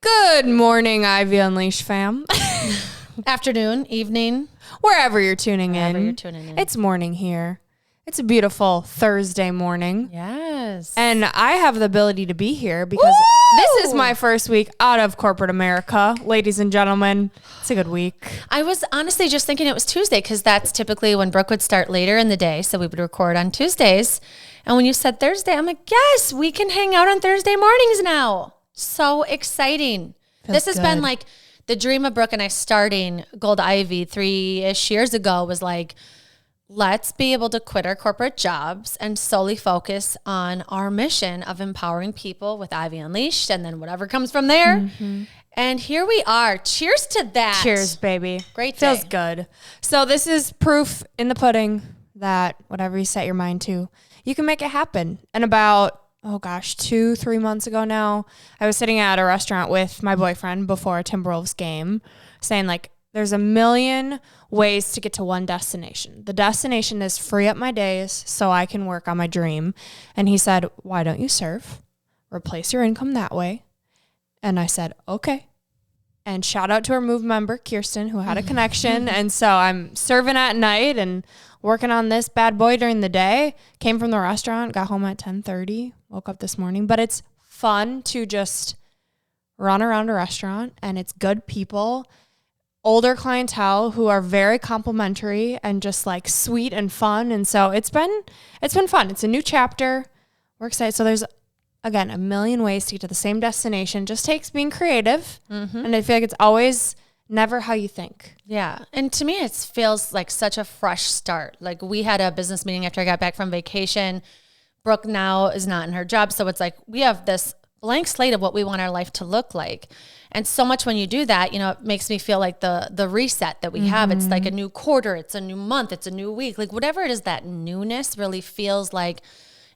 Good morning, Ivy Unleashed fam. Afternoon, evening. Wherever you're tuning Wherever in. you're tuning in. It's morning here. It's a beautiful Thursday morning. Yes. And I have the ability to be here because this is my first week out of corporate America. Ladies and gentlemen, it's a good week. I was honestly just thinking it was Tuesday because that's typically when Brooke would start later in the day. So we would record on Tuesdays. And when you said Thursday, I'm like, yes, we can hang out on Thursday mornings now. So exciting. This has been like the dream of Brooke and I starting Gold Ivy 3-ish years ago was like, let's be able to quit our corporate jobs and solely focus on our mission of empowering people with Ivy Unleashed and then whatever comes from there. Mm-hmm. And here we are. Cheers to that. Cheers, baby. Great day. Feels good. So this is proof in the pudding that whatever you set your mind to, you can make it happen. And about 2-3 months ago now, I was sitting at a restaurant with my boyfriend before a Timberwolves game saying like, there's a million ways to get to one destination. The destination is free up my days so I can work on my dream. And he said, why don't you serve? Replace your income that way. And I said, okay. And shout out to our Move member, Kirsten, who had a connection. And so I'm serving at night and working on this bad boy during the day. Came from the restaurant, got home at 10:30, woke up this morning. But it's fun to just run around a restaurant, and it's good people, older clientele who are very complimentary and just like sweet and fun. And so it's been fun. It's a new chapter. We're excited. So there's, again, a million ways to get to the same destination. Just takes being creative. Mm-hmm. And I feel like it's always never how you think. Yeah. And to me, it feels like such a fresh start. Like we had a business meeting after I got back from vacation. Brooke now is not in her job. So it's like we have this blank slate of what we want our life to look like. And so much when you do that, it makes me feel like the reset that we have. It's like a new quarter. It's a new month. It's a new week. Like whatever it is, that newness really feels like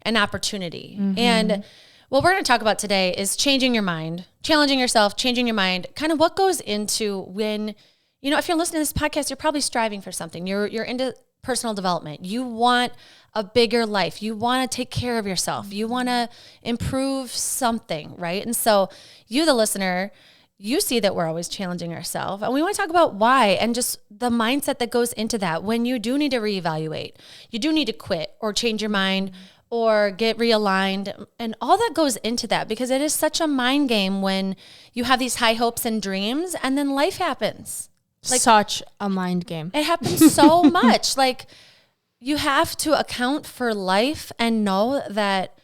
an opportunity. Mm-hmm. And what we're going to talk about today is changing your mind, challenging yourself, changing your mind, kind of what goes into when, if you're listening to this podcast, you're probably striving for something. You're into personal development. You want a bigger life. You want to take care of yourself. You want to improve something, right? And so you, the listener, you see that we're always challenging ourselves. And we want to talk about why and just the mindset that goes into that when you do need to reevaluate. You do need to quit or change your mind or get realigned and all that goes into that, because it is such a mind game when you have these high hopes and dreams and then life happens. Like, such a mind game. It happens so much. Like you have to account for life and know that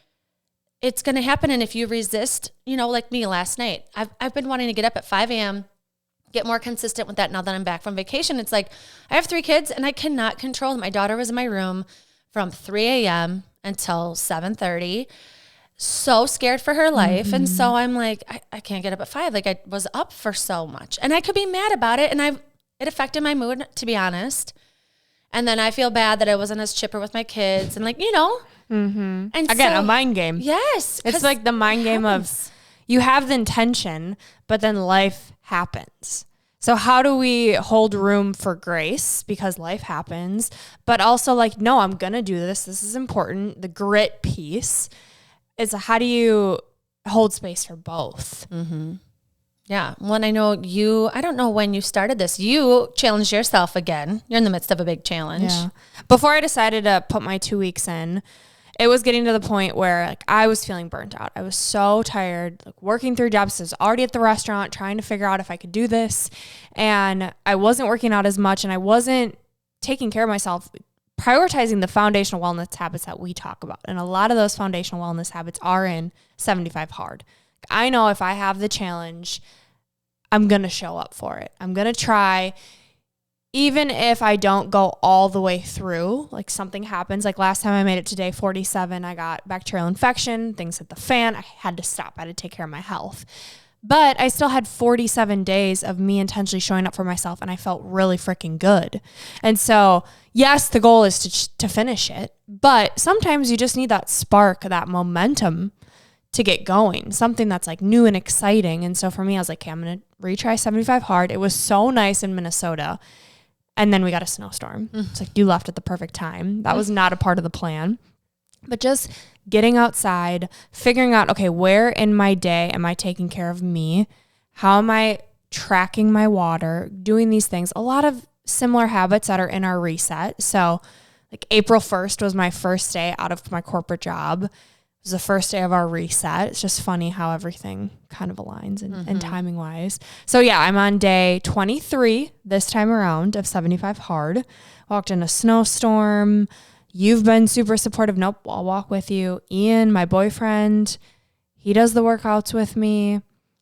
it's going to happen. And if you resist, like me last night, I've been wanting to get up at 5 a.m., get more consistent with that now that I'm back from vacation. It's like I have 3 kids and I cannot control them. My daughter was in my room from 3 a.m. until 7:30, so scared for her life. Mm-hmm. And so I'm like, I can't get up at 5. Like I was up for so much and I could be mad about it. And it affected my mood, to be honest. And then I feel bad that I wasn't as chipper with my kids and Mm-hmm. And again, a mind game. Yes. It's like the mind game of you have the intention, but then life happens. So how do we hold room for grace because life happens, but also like, no, I'm going to do this. This is important. The grit piece is how do you hold space for both? Mm-hmm. Yeah. When I don't know when you started this, you challenged yourself again. You're in the midst of a big challenge. Yeah. Before I decided to put my 2 weeks in, it was getting to the point where like I was feeling burnt out. I was so tired, like working 3 jobs. I was already at the restaurant trying to figure out if I could do this. And I wasn't working out as much and I wasn't taking care of myself, prioritizing the foundational wellness habits that we talk about. And a lot of those foundational wellness habits are in 75 Hard. I know if I have the challenge, I'm going to show up for it. I'm going to try. Even if I don't go all the way through, like something happens, like last time I made it to day 47, I got bacterial infection, things hit the fan, I had to stop, I had to take care of my health. But I still had 47 days of me intentionally showing up for myself and I felt really freaking good. And so, yes, the goal is to finish it, but sometimes you just need that spark, that momentum to get going, something that's like new and exciting. And so for me, I was like, okay, I'm going to retry 75 Hard. It was so nice in Minnesota. And then we got a snowstorm. It's like you left at the perfect time. That was not a part of the plan. But just getting outside, figuring out, okay, where in my day am I taking care of me? How am I tracking my water, doing these things? A lot of similar habits that are in our reset. So like April 1st was my first day out of my corporate job. It was the first day of our reset. It's just funny how everything kind of aligns and timing wise. So yeah, I'm on day 23 this time around of 75 hard. Walked in a snowstorm. You've been super supportive. Nope, I'll walk with you. Ian, my boyfriend, he does the workouts with me.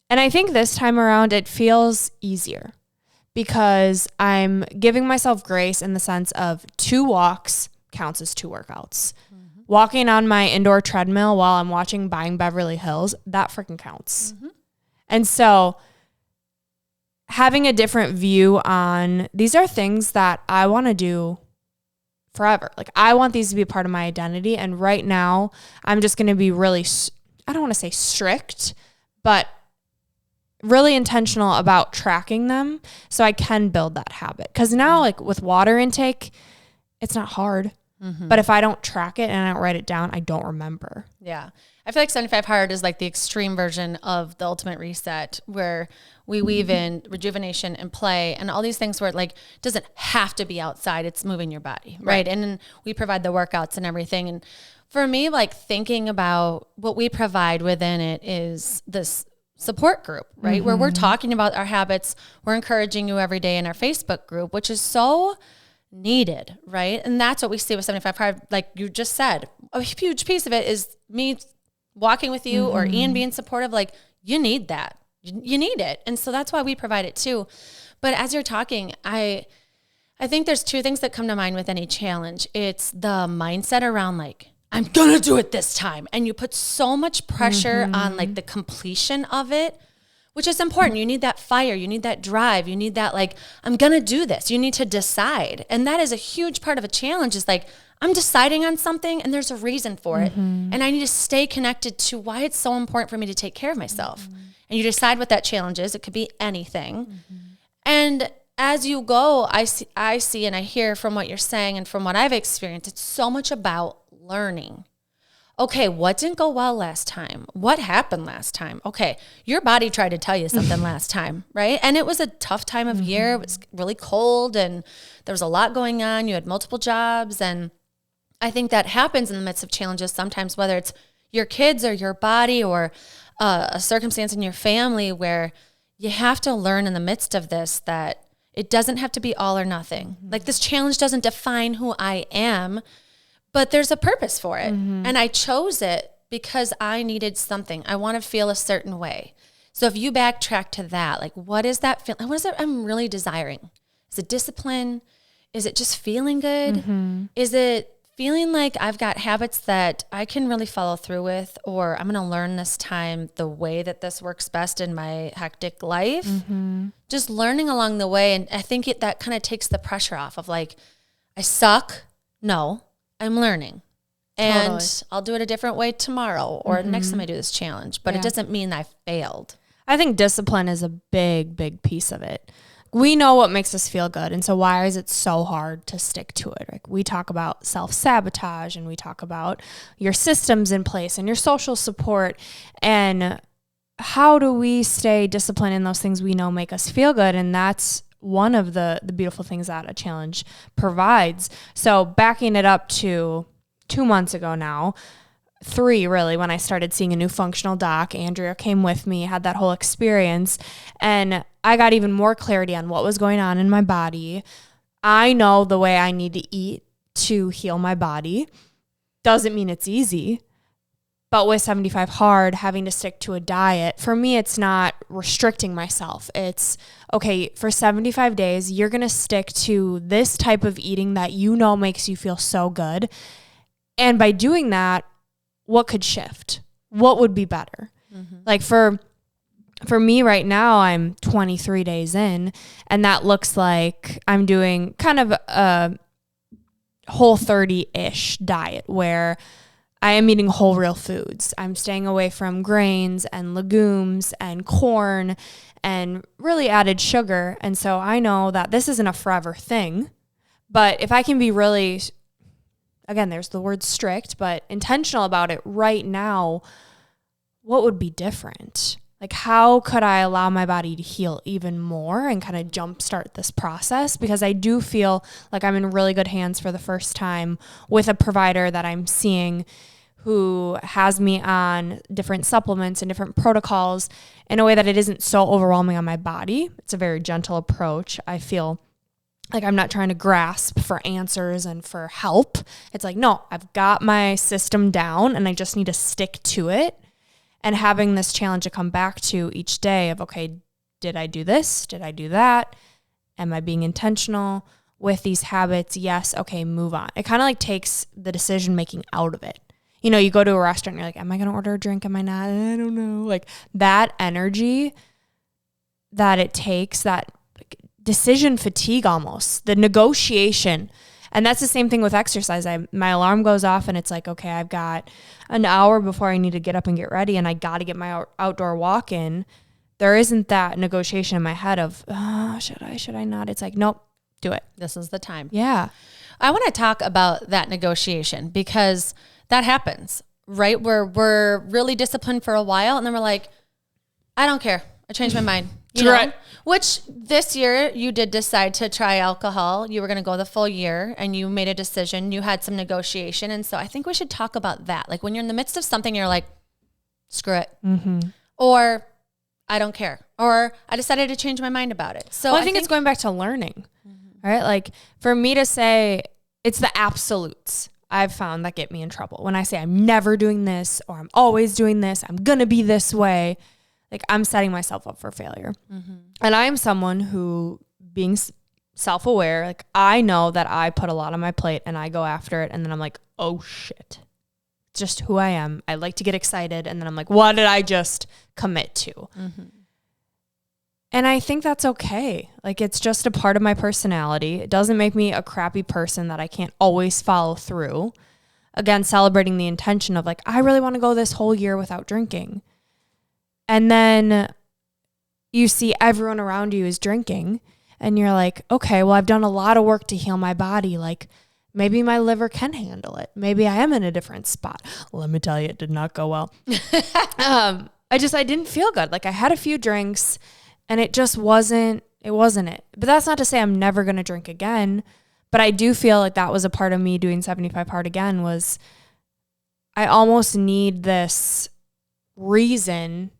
And I think this time around it feels easier because I'm giving myself grace in the sense of 2 walks counts as 2 workouts. Mm-hmm. Walking on my indoor treadmill while I'm watching Buying Beverly Hills, that freaking counts. Mm-hmm. And so having a different view on these are things that I want to do forever. Like I want these to be a part of my identity. And right now I'm just going to be really, I don't want to say strict, but really intentional about tracking them so I can build that habit. Because now like with water intake, it's not hard. Mm-hmm. But if I don't track it and I don't write it down, I don't remember. Yeah. I feel like 75 hard is like the extreme version of the ultimate reset where we weave in rejuvenation and play and all these things where it like doesn't have to be outside. It's moving your body. Right. And then we provide the workouts and everything. And for me, like thinking about what we provide within it is this support group, right? Mm-hmm. Where we're talking about our habits. We're encouraging you every day in our Facebook group, which is so needed, right? And that's what we see with 75 hard. Like you just said, a huge piece of it is me walking with you or Ian being supportive. Like you need that. You need it. And so that's why we provide it too. But as you're talking, I think there's 2 things that come to mind with any challenge. It's the mindset around like, I'm going to do it this time. And you put so much pressure on like the completion of it, which is important. You need that fire. You need that drive. You need that like, I'm going to do this. You need to decide. And that is a huge part of a challenge is like, I'm deciding on something and there's a reason for it. And I need to stay connected to why it's so important for me to take care of myself. And you decide what that challenge is. It could be anything. And as you go, I see and I hear from what you're saying and from what I've experienced, it's so much about learning. Okay, what didn't go well last time? What happened last time? Okay, your body tried to tell you something last time, right? And it was a tough time of year. It was really cold and there was a lot going on. You had multiple jobs. And I think that happens in the midst of challenges sometimes, whether it's your kids or your body or a circumstance in your family where you have to learn in the midst of this that it doesn't have to be all or nothing. Like this challenge doesn't define who I am, but there's a purpose for it. And I chose it because I needed something. I want to feel a certain way. So if you backtrack to that, like what is that feeling? What is it I'm really desiring? Is it discipline? Is it just feeling good? Is it feeling like I've got habits that I can really follow through with, or I'm going to learn this time the way that this works best in my hectic life? Just learning along the way. And I think that kind of takes the pressure off of like, I suck. No, I'm learning. And totally. I'll do it a different way tomorrow or next time I do this challenge. But it doesn't mean I failed. I think discipline is a big, big piece of it. We know what makes us feel good. And so why is it so hard to stick to it? Like we talk about self-sabotage and we talk about your systems in place and your social support. And how do we stay disciplined in those things we know make us feel good? And that's one of the beautiful things that a challenge provides. So backing it up to 2 months ago now, 3 really, when I started seeing a new functional doc, Andrea came with me, had that whole experience, and I got even more clarity on what was going on in my body. I know the way I need to eat to heal my body. Doesn't mean it's easy, but with 75 hard, having to stick to a diet, for me, it's not restricting myself. It's, okay, for 75 days, you're going to stick to this type of eating that you know makes you feel so good. And by doing that, what could shift? What would be better? Like for me right now, I'm 23 days in, and that looks like I'm doing kind of a Whole30-ish diet where I am eating whole real foods. I'm staying away from grains and legumes and corn and really added sugar. And so I know that this isn't a forever thing, but if I can be really, again, there's the word strict, but intentional about it right now, what would be different? Like, how could I allow my body to heal even more and kind of jumpstart this process? Because I do feel like I'm in really good hands for the first time with a provider that I'm seeing who has me on different supplements and different protocols in a way that it isn't so overwhelming on my body. It's a very gentle approach. I feel like I'm not trying to grasp for answers and for help. It's like, no, I've got my system down and I just need to stick to it. And having this challenge to come back to each day of, okay, did I do this? Did I do that? Am I being intentional with these habits? Yes. Okay, move on. It kind of like takes the decision making out of it. You know, you go to a restaurant and you're like, am I going to order a drink? Am I not? I don't know. Like that energy that it takes, that decision fatigue almost, the negotiation. And that's the same thing with exercise. My alarm goes off and it's like, okay, I've got an hour before I need to get up and get ready and I got to get my outdoor walk in. There isn't that negotiation in my head of, should I not? It's like, nope, do it. This is the time. Yeah. I want to talk about that negotiation because that happens, right? Where we're really disciplined for a while and then we're like, I don't care. I changed my mind. You know? Right. Which this year you did decide to try alcohol. You were going to go the full year and you made a decision. You had some negotiation. And so I think we should talk about that. Like when you're in the midst of something, you're like, screw it. Mm-hmm. Or I don't care. Or I decided to change my mind about it. So I think it's going back to learning, right? Like for me to say it's the absolutes I've found that get me in trouble. When I say I'm never doing this or I'm always doing this, I'm going to be this way. Like I'm setting myself up for failure. Mm-hmm. And I am someone who, being self-aware, like I know that I put a lot on my plate and I go after it. And then I'm like, oh shit, it's just who I am. I like to get excited. And then I'm like, what did I just commit to? Mm-hmm. And I think that's okay. Like it's just a part of my personality. It doesn't make me a crappy person that I can't always follow through. Again, celebrating the intention of like, I really want to go this whole year without drinking. And then you see everyone around you is drinking and you're like, okay, well, I've done a lot of work to heal my body. Like maybe my liver can handle it. Maybe I am in a different spot. Let me tell you, it did not go well. I didn't feel good. Like I had a few drinks and it just wasn't it. But that's not to say I'm never going to drink again. But I do feel like that was a part of me doing 75 hard again was I almost need this reason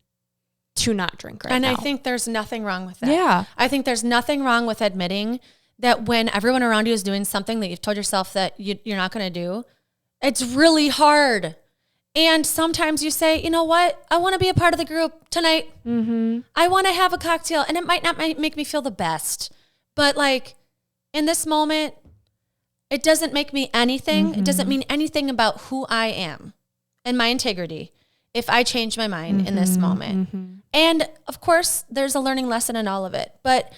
to not drink right now. And I think there's nothing wrong with that. Yeah. I think there's nothing wrong with admitting that when everyone around you is doing something that you've told yourself that you're not going to do, it's really hard. And sometimes you say, you know what? I want to be a part of the group tonight. Mm-hmm. I want to have a cocktail. And it might not make me feel the best. But like in this moment, it doesn't make me anything. Mm-hmm. It doesn't mean anything about who I am and my integrity if I change my mind in this moment. Mm-hmm. And of course, there's a learning lesson in all of it. But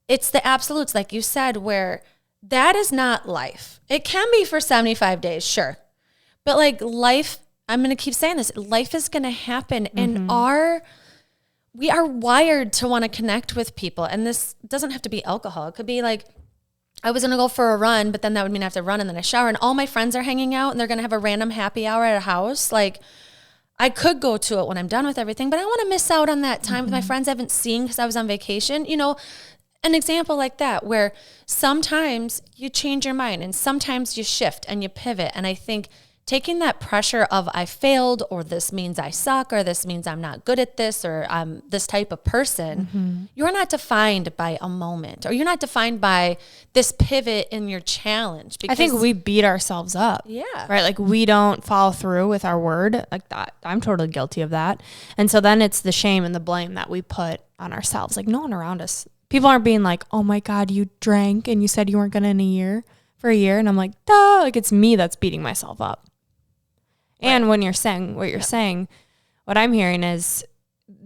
it's the absolutes, like you said, where that is not life. It can be for 75 days, sure. But like life, I'm going to keep saying this, life is going to happen. Mm-hmm. And we are wired to want to connect with people. And this doesn't have to be alcohol. It could be like, I was going to go for a run, but then that would mean I have to run and then I shower. And all my friends are hanging out and they're going to have a random happy hour at a house. Like, I could go to it when I'm done with everything, but I want to miss out on that time with my friends I haven't seen because I was on vacation. You know, an example like that where sometimes you change your mind and sometimes you shift and you pivot. And I think taking that pressure of I failed or this means I suck or this means I'm not good at this or I'm this type of person, you're not defined by a moment or you're not defined by this pivot in your challenge. I think we beat ourselves up. Yeah. Right? Like we don't follow through with our word like that. I'm totally guilty of that. And so then it's the shame and the blame that we put on ourselves. Like no one around us. People aren't being like, oh my God, you drank and you said you weren't going to for a year. And I'm like, duh, like it's me that's beating myself up. And right. When you're saying what you're saying, what I'm hearing is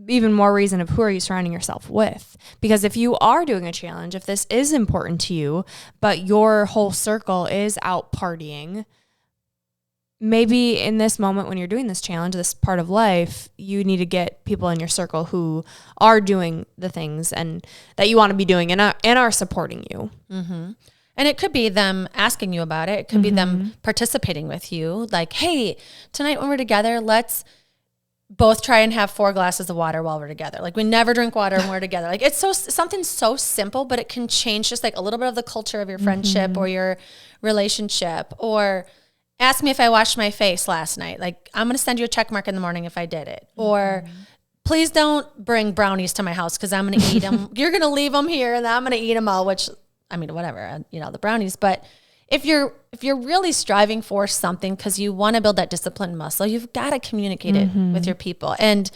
even more reason of who are you surrounding yourself with? Because if you are doing a challenge, if this is important to you, but your whole circle is out partying, maybe in this moment when you're doing this challenge, this part of life, you need to get people in your circle who are doing the things and that you want to be doing and are supporting you. Mm-hmm. And it could be them asking you about it. It could be them participating with you. Like, hey, tonight when we're together, let's both try and have 4 glasses of water while we're together. Like we never drink water when we're together. Like it's something so simple, but it can change just like a little bit of the culture of your friendship or your relationship. Or ask me if I washed my face last night. Like I'm going to send you a check mark in the morning if I did it. Or please don't bring brownies to my house because I'm going to eat them. You're going to leave them here and I'm going to eat them all, which I mean, whatever, the brownies. But if you're really striving for something because you want to build that discipline muscle, you've got to communicate it with your people and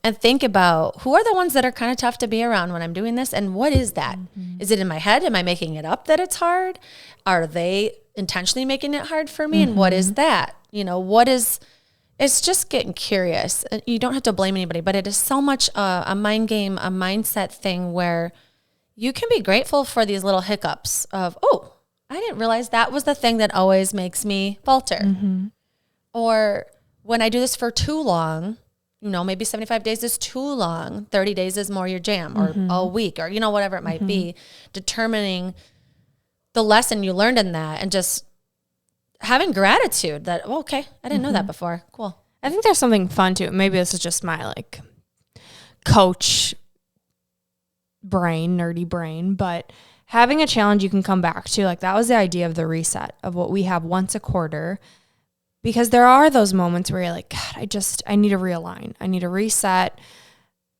think about who are the ones that are kind of tough to be around when I'm doing this, and what is that? Is it in my head? Am I making it up that it's hard? Are they intentionally making it hard for me? And what is that? It's just getting curious. You don't have to blame anybody, but it is so much a mind game, a mindset thing where you can be grateful for these little hiccups of, oh, I didn't realize that was the thing that always makes me falter. Or when I do this for too long, maybe 75 days is too long. 30 days is more your jam, or a week, or, whatever it might be. Determining the lesson you learned in that and just having gratitude that, oh, okay, I didn't know that before. Cool. I think there's something fun too. Maybe this is just my like coach brain, nerdy brain, but having a challenge you can come back to, like that was the idea of the reset of what we have once a quarter, because there are those moments where you're like, God, I need to realign. I need to reset.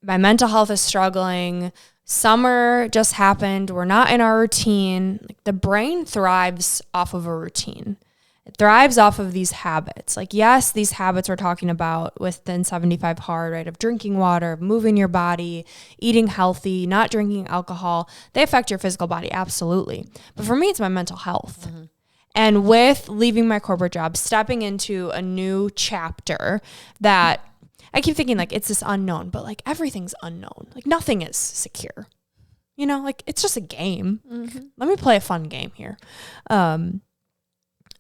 My mental health is struggling. Summer just happened. We're not in our routine. Like the brain thrives off of a routine. It thrives off of these habits. Like, yes, these habits we're talking about within 75 hard, right? Of drinking water, of moving your body, eating healthy, not drinking alcohol. They affect your physical body, absolutely. But for me, it's my mental health. And with leaving my corporate job, stepping into a new chapter that I keep thinking like it's this unknown, but like everything's unknown. Like nothing is secure. Like it's just a game. Let me play a fun game here.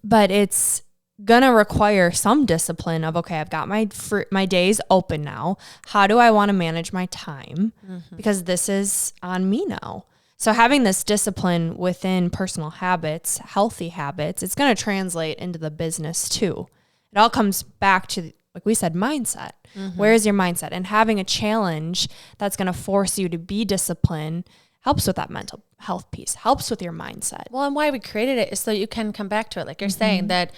But it's going to require some discipline of, okay, I've got my days open now. How do I want to manage my time? Because this is on me now. So having this discipline within personal habits, healthy habits, it's going to translate into the business too. It all comes back to, like we said, mindset. Where is your mindset? And having a challenge that's going to force you to be disciplined helps with that mental health piece, helps with your mindset. Well, and why we created it is so you can come back to it. Like you're saying, that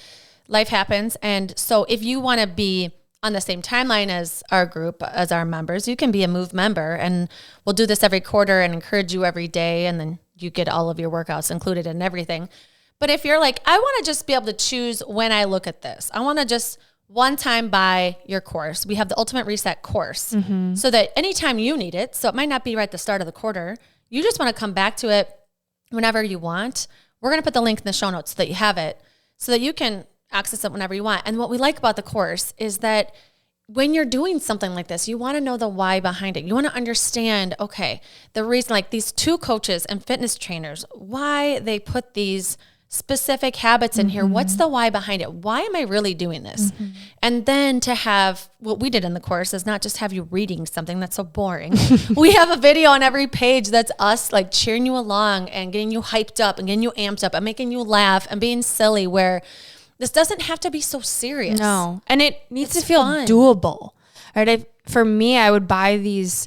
life happens. And so if you want to be on the same timeline as our group, as our members, you can be a Move member, and we'll do this every quarter and encourage you every day. And then you get all of your workouts included in everything. But if you're like, I want to just be able to choose when I look at this, I want to just one time buy your course. We have the Ultimate Reset course so that anytime you need it, so it might not be right at the start of the quarter, you just want to come back to it whenever you want. We're going to put the link in the show notes so that you have it, so that you can access it whenever you want. And what we like about the course is that when you're doing something like this, you want to know the why behind it. You want to understand, okay, the reason, like these 2 coaches and fitness trainers, why they put these specific habits in here. What's the why behind it? Why am I really doing this? And then to have what we did in the course is not just have you reading something that's so boring. We have a video on every page that's us like cheering you along and getting you hyped up and getting you amped up and making you laugh and being silly, where this doesn't have to be so serious. No. And it needs to feel doable. Right? For me, I would buy these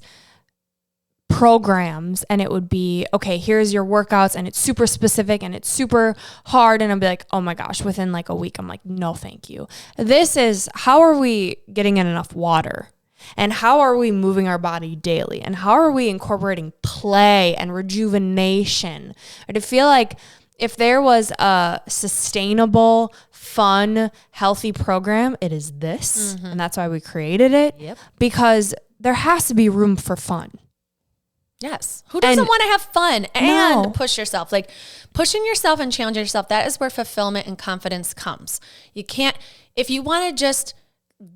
programs and it would be, okay, here's your workouts, and it's super specific and it's super hard. And I'd be like, oh my gosh, within like a week, I'm like, no, thank you. This is, how are we getting in enough water? And how are we moving our body daily? And how are we incorporating play and rejuvenation? I feel like if there was a sustainable, fun, healthy program, it is this. And that's why we created it. Because there has to be room for fun. Yes. Who doesn't want to have fun and push yourself? Like pushing yourself and challenging yourself, that is where fulfillment and confidence comes. You can't, if you want to just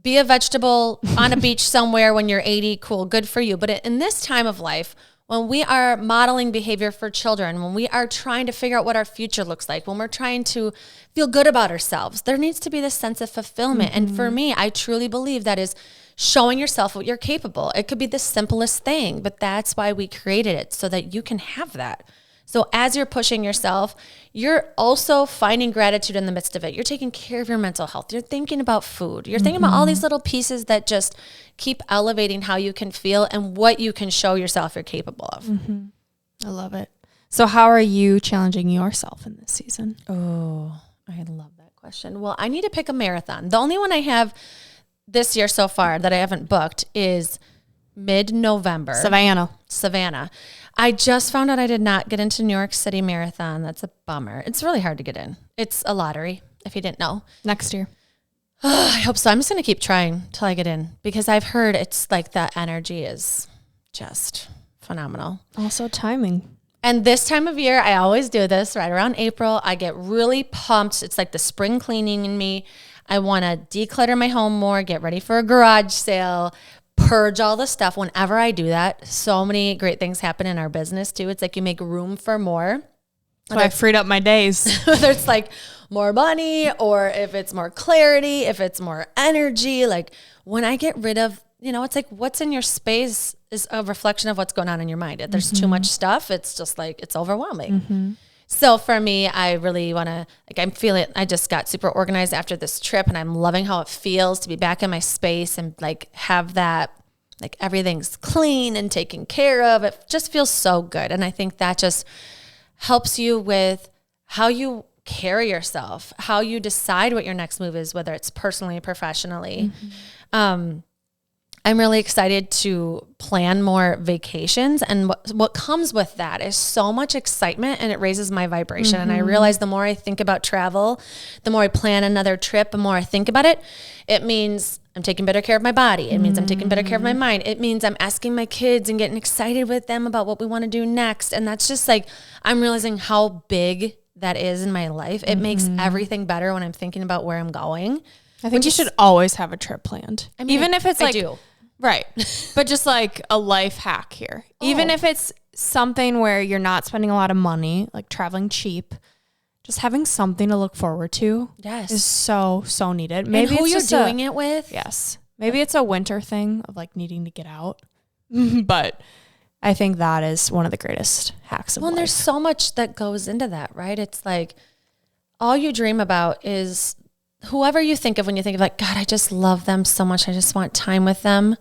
be a vegetable on a beach somewhere when you're 80, cool, good for you. But in this time of life, when we are modeling behavior for children, when we are trying to figure out what our future looks like, when we're trying to feel good about ourselves, there needs to be this sense of fulfillment. And for me, I truly believe that is showing yourself what you're capable. It could be the simplest thing, but that's why we created it, so that you can have that. So as you're pushing yourself, you're also finding gratitude in the midst of it. You're taking care of your mental health. You're thinking about food. You're thinking about all these little pieces that just keep elevating how you can feel and what you can show yourself you're capable of. I love it. So how are you challenging yourself in this season? Oh, I love that question. Well, I need to pick a marathon. The only one I have this year so far that I haven't booked is mid-November. Savannah. I just found out I did not get into New York City Marathon. That's a bummer. It's really hard to get in. It's a lottery, if you didn't know. Next year. I hope so. I'm just going to keep trying till I get in because I've heard it's like the energy is just phenomenal. Also timing. And this time of year, I always do this right around April. I get really pumped. It's like the spring cleaning in me. I want to declutter my home more, get ready for a garage sale, purge all the stuff. Whenever I do that, so many great things happen in our business too. It's like you make room for more. So I freed up my days. Whether it's like more money or if it's more clarity, if it's more energy, like when I get rid of, it's like what's in your space is a reflection of what's going on in your mind. If there's too much stuff, it's just like, it's overwhelming. So for me, I really want to, I just got super organized after this trip and I'm loving how it feels to be back in my space and like have that, like everything's clean and taken care of. It just feels so good. And I think that just helps you with how you carry yourself, how you decide what your next move is, whether it's personally or professionally. I'm really excited to plan more vacations. And what comes with that is so much excitement and it raises my vibration. And I realize the more I think about travel, the more I plan another trip, the more I think about it, it means I'm taking better care of my body. It means I'm taking better care of my mind. It means I'm asking my kids and getting excited with them about what we want to do next. And that's just like, I'm realizing how big that is in my life. It makes everything better when I'm thinking about where I'm going. I think you should always have a trip planned. I mean, even if it's like, I do. Right. But just like a life hack here. Even if it's something where you're not spending a lot of money, like traveling cheap, just having something to look forward to is so, so needed. Maybe and who it's you're just doing it with. Yes. Maybe it's a winter thing of like needing to get out. But I think that is one of the greatest hacks of life. Well, there's so much that goes into that, right? It's like all you dream about is whoever you think of when you think of like, God, I just love them so much. I just want time with them.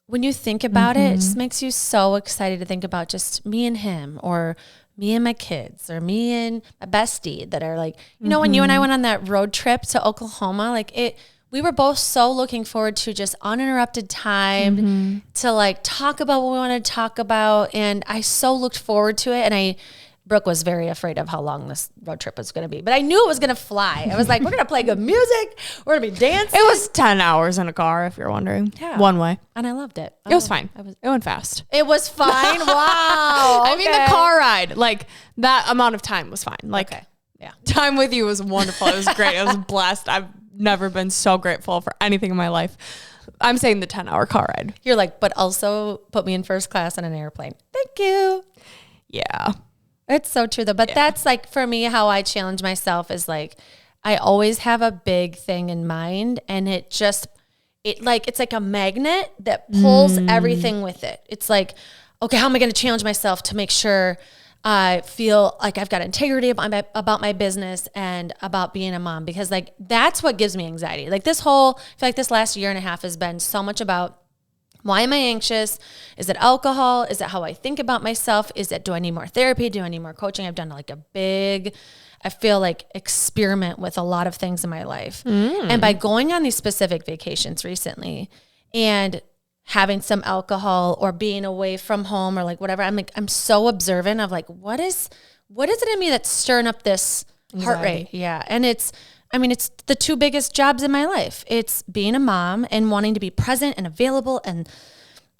When you think about it, it just makes you so excited to think about just me and him or me and my kids or me and my bestie that are like, when you and I went on that road trip to Oklahoma, like we were both so looking forward to just uninterrupted time to like talk about what we wanted to talk about. And I so looked forward to it. And Brooke was very afraid of how long this road trip was going to be, but I knew it was going to fly. I was like, we're going to play good music. We're going to be dancing. It was 10 hours in a car, if you're wondering. Yeah. One way. And I loved it. It was fine. It went fast. It was fine. Wow. I mean, the car ride, like that amount of time was fine. Like, yeah, time with you was wonderful. It was great. I was blessed. I've never been so grateful for anything in my life. I'm saying the 10-hour car ride. You're like, but also put me in first class on an airplane. Thank you. Yeah. It's so true though. But that's like, for me, how I challenge myself is like, I always have a big thing in mind and it's like a magnet that pulls everything with it. It's like, okay, how am I going to challenge myself to make sure I feel like I've got integrity about my business and about being a mom? Because like, that's what gives me anxiety. Like I feel like this last year and a half has been so much about, why am I anxious? Is it alcohol? Is it how I think about myself? Do I need more therapy? Do I need more coaching? I've done like I feel like experiment with a lot of things in my life. And by going on these specific vacations recently and having some alcohol or being away from home or like whatever, I'm so observant of like, what is it in me that's stirring up this heart rate? Yeah. And it's the two biggest jobs in my life. It's being a mom and wanting to be present and available and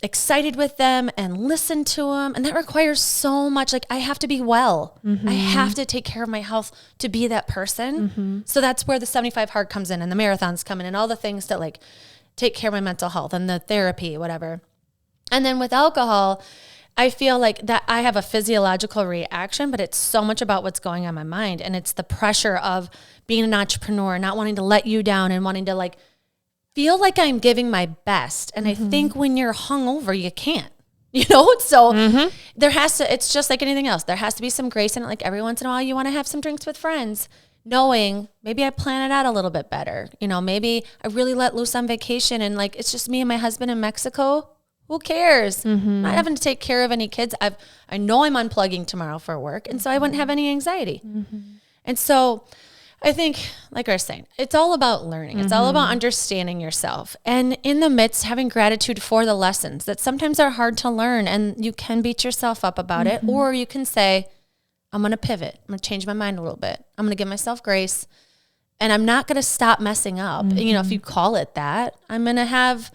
excited with them and listen to them. And that requires so much. Like I have to be well. I have to take care of my health to be that person. So that's where the 75 hard comes in and the marathons come in and all the things that like take care of my mental health and the therapy, whatever. And then with alcohol, I feel like that I have a physiological reaction, but it's so much about what's going on in my mind. And it's the pressure of being an entrepreneur, not wanting to let you down and wanting to like feel like I'm giving my best. And I think when you're hungover, you can't. So it's just like anything else. There has to be some grace in it. Like every once in a while you want to have some drinks with friends, knowing maybe I plan it out a little bit better. Maybe I really let loose on vacation and like, it's just me and my husband in Mexico. Who cares? I'm not having to take care of any kids. I know I'm unplugging tomorrow for work. And so I wouldn't have any anxiety. And so I think, like I was saying, it's all about learning. It's all about understanding yourself. And in the midst, having gratitude for the lessons that sometimes are hard to learn. And you can beat yourself up about it. Or you can say, I'm going to pivot. I'm going to change my mind a little bit. I'm going to give myself grace. And I'm not going to stop messing up. If you call it that, I'm going to have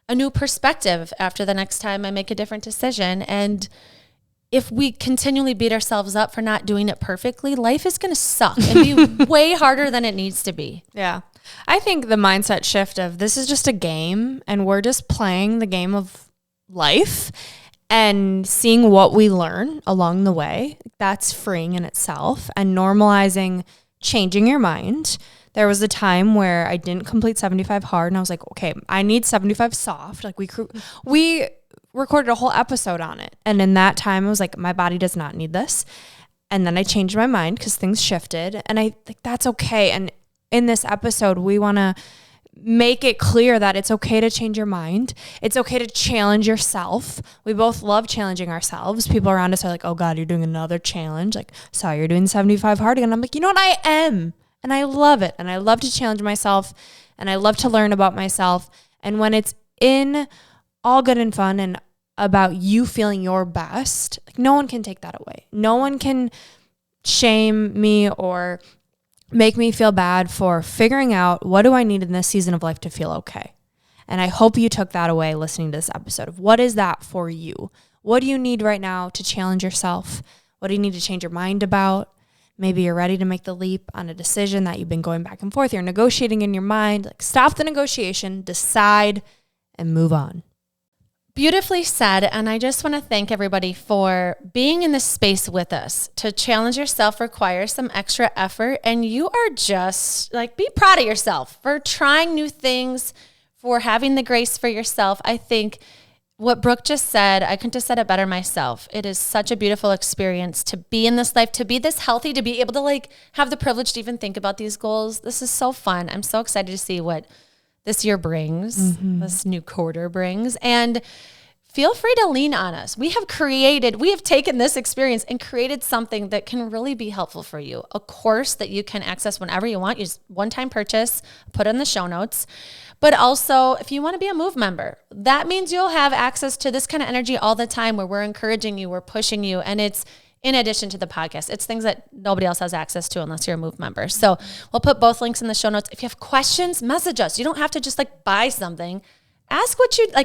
a new perspective after the next time I make a different decision. And if we continually beat ourselves up for not doing it perfectly, life is going to suck and be way harder than it needs to be. Yeah. I think the mindset shift of this is just a game and we're just playing the game of life and seeing what we learn along the way, that's freeing in itself. And normalizing changing your mind. There was a time where I didn't complete 75 hard and I was like, okay, I need 75 soft. Like we recorded a whole episode on it. And in that time, I was like, my body does not need this. And then I changed my mind because things shifted and I think that's okay. And in this episode, we want to make it clear that it's okay to change your mind. It's okay to challenge yourself. We both love challenging ourselves. People around us are like, oh God, you're doing another challenge. Like, sorry, you're doing 75 hard again. I'm like, you know what? I am. And I love it. And I love to challenge myself and I love to learn about myself. And when it's in all good and fun and about you feeling your best, like no one can take that away. No one can shame me or make me feel bad for figuring out what do I need in this season of life to feel okay. And I hope you took that away listening to this episode of what is that for you? What do you need right now to challenge yourself? What do you need to change your mind about? Maybe you're ready to make the leap on a decision that you've been going back and forth. You're negotiating in your mind. Like, stop the negotiation, decide, and move on. Beautifully said. And I just want to thank everybody for being in this space with us. To challenge yourself requires some extra effort. And you are just like, be proud of yourself for trying new things, for having the grace for yourself. I think what Brooke just said, I couldn't have said it better myself. It is such a beautiful experience to be in this life, to be this healthy, to be able to like have the privilege to even think about these goals. This is so fun. I'm so excited to see what this year brings, this new quarter brings. And feel free to lean on us. We have taken this experience and created something that can really be helpful for you. A course that you can access whenever you want. Use one-time purchase, put in the show notes. But also, if you want to be a Move member, that means you'll have access to this kind of energy all the time where we're encouraging you, we're pushing you, and it's in addition to the podcast. It's things that nobody else has access to unless you're a Move member. So we'll put both links in the show notes. If you have questions, message us. You don't have to just like buy something. Ask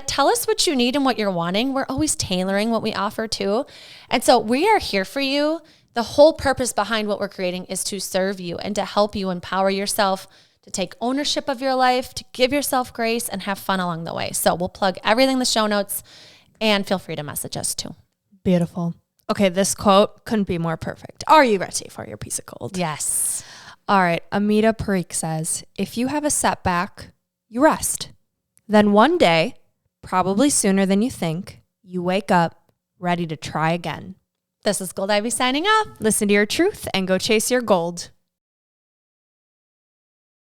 tell us what you need and what you're wanting. We're always tailoring what we offer too. And so we are here for you. The whole purpose behind what we're creating is to serve you and to help you empower yourself, to take ownership of your life, to give yourself grace and have fun along the way. So we'll plug everything in the show notes and feel free to message us too. Beautiful. Okay, this quote couldn't be more perfect. Are you ready for your piece of gold? Yes. All right. Amita Parikh says, if you have a setback, you rest. Then one day, probably sooner than you think, you wake up ready to try again. This is Gold Ivy signing off. Listen to your truth and go chase your gold.